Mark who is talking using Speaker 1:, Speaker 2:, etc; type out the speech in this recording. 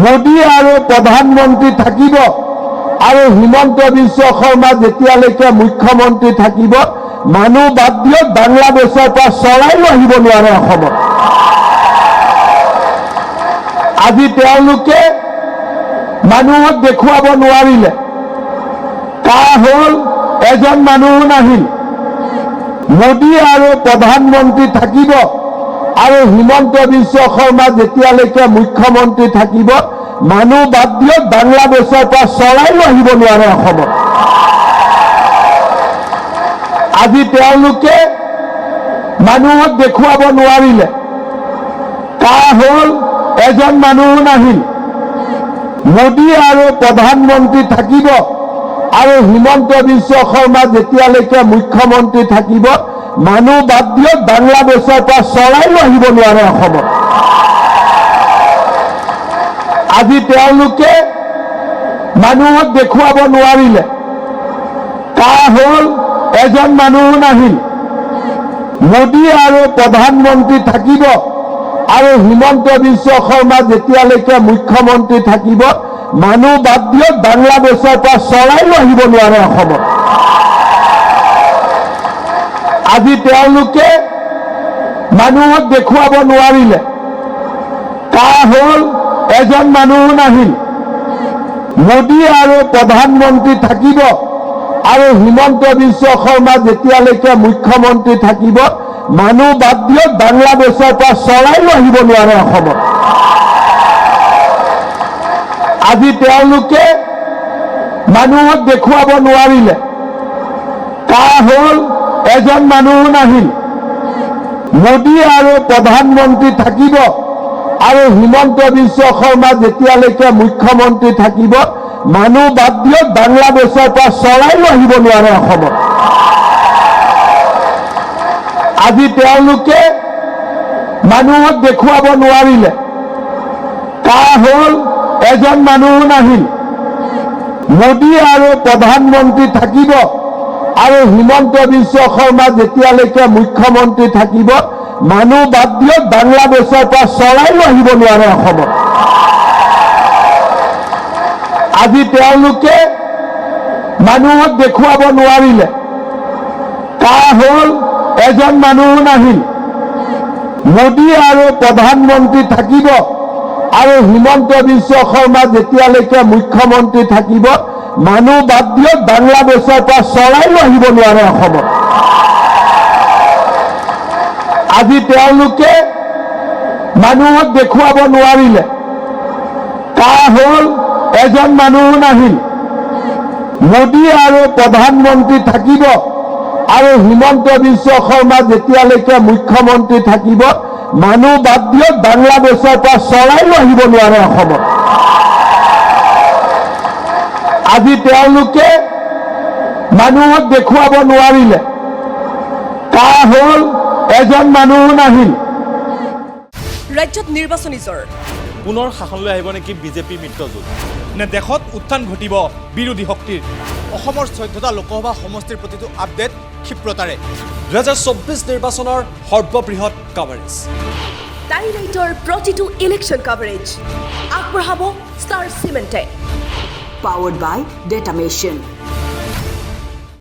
Speaker 1: মোদী আৰু প্ৰধানমন্ত্ৰী থাকিব আৰু হিমন্ত বিশ্ব শৰ্মা যেতিয়ালৈকে মুখ্যমন্ত্ৰী থাকিব মানুহ বাদ দিয়ক বাংলাদেশৰ পৰা চৰাইও আহিব নোৱাৰে অসমত। আজি তেওঁলোকে মানুহক দেখুৱাব নোৱাৰিলে কাৰ হ'ল এজন মানুহ নাহিল। মোদী আৰু প্ৰধানমন্ত্ৰী থাকিব আৰু হিমন্ত বিশ্ব শৰ্মা যেতিয়ালৈকে মুখ্যমন্ত্ৰী থাকিব মানুহ বাদ দিয়ক বাংলাদেশৰ পৰা চৰাইও আহিব নোৱাৰে অসমত। আজি তেওঁলোকে মানুহক দেখুৱাব নোৱাৰিলে কাৰ হ'ল এজন মানুহ নাহিল। মোদী আৰু প্ৰধানমন্ত্ৰী থাকিব আৰু হিমন্ত বিশ্ব শৰ্মা যেতিয়ালৈকে মুখ্যমন্ত্ৰী থাকিব মানুহ বাদ দিয়ক বাংলাদেশৰ পৰা চৰাইও আহিব নোৱাৰে অসমত। আজি তেওঁলোকে মানুহক দেখুৱাব নোৱাৰিলে কাৰ হ'ল এজন মানুহ নাহিল। মোদী আৰু প্ৰধানমন্ত্ৰী থাকিব আৰু হিমন্ত বিশ্ব শৰ্মা যেতিয়ালৈকে মুখ্যমন্ত্ৰী থাকিব মানুহ বাদ দিয়ক বাংলাদেশৰ পৰা চৰাইও আহিব নোৱাৰে অসমত। আজি তেওঁলোকে মানুহক দেখুৱাব নোৱাৰিলে কাৰ হ'ল এজন মানুহ নাহিল। মোদী আৰু প্ৰধানমন্ত্ৰী থাকিব আৰু হিমন্ত বিশ্ব শৰ্মা যেতিয়ালৈকে মুখ্যমন্ত্ৰী থাকিব মানুহ বাদ দিয়ক বাংলাদেশৰ পৰা চৰাইও আহিব নোৱাৰে অসমত। আজি তেওঁলোকে মানুহক দেখুৱাব নোৱাৰিলে কাৰ হ'ল এজন মানুহ নাহিল। মোদী আৰু প্ৰধানমন্ত্ৰী থাকিব আৰু হিমন্ত বিশ্ব শৰ্মা যেতিয়ালৈকে মুখ্যমন্ত্ৰী থাকিব মানুহ বাদ দিয়ক বাংলাদেশৰ পৰা চৰাইও আহিব নোৱাৰে অসমত। আজি তেওঁলোকে মানুহক দেখুৱাব নোৱাৰিলে কাৰ হ'ল এজন মানুহ নাহিল। মোদী আৰু প্ৰধানমন্ত্ৰী থাকিব আৰু হিমন্ত বিশ্ব শৰ্মা যেতিয়ালৈকে মুখ্যমন্ত্ৰী থাকিব মানুহ বাদ দিয়ক বাংলাদেশৰ পৰা চৰাইও আহিব নোৱাৰে অসমত। আজি তেওঁলোকে মানুহক দেখুৱাব নোৱাৰিলে কাৰ হ'ল এজন মানুহ নাহিল। মোদী আৰু প্ৰধানমন্ত্ৰী থাকিব আৰু হিমন্ত বিশ্ব শৰ্মা যেতিয়ালৈকে মুখ্যমন্ত্ৰী থাকিব মানুহ বাদ দিয়ক বাংলাদেশৰ পৰা চৰাইও আহিব নোৱাৰে অসমত। আজি তেওঁলোকে মানুহক দেখুৱাব নোৱাৰিলে কাৰ হ'ল এজন মানুহ নাহিল। মোদী আৰু প্ৰধানমন্ত্ৰী থাকিব আৰু হিমন্ত বিশ্ব শৰ্মা যেতিয়ালৈকে মুখ্যমন্ত্ৰী থাকিব মানুহ বাদ দিয়ক বাংলাদেশৰ পৰা চৰাইও আহিব নোৱাৰে অসমত। আজি তেওঁলোকে মানুহক দেখুৱাব নোৱাৰিলে কাৰ হ'ল এজন মানুহ নাহিল।
Speaker 2: ৰাজ্যত নিৰ্বাচনী জ্বৰ
Speaker 3: পুনৰ শাসনলৈ আহিব নেকি বিজেপি মিত্ৰজোঁট নে দেশত উত্থান ঘটিব বিৰোধী শক্তিৰ? অসমৰ 14টা লোকসভা সমষ্টিৰ প্ৰতিটো আপডেট ক্ষিপ্ৰতাৰে 2024 নিৰ্বাচনৰ সৰ্ববৃহৎ কাভাৰেজ।
Speaker 2: টাইলাইটৰ প্ৰতিটো ইলেকশ্যন কাভাৰেজ আগবঢ়াব star চিমেণ্টে।
Speaker 4: Powered by Data Machine.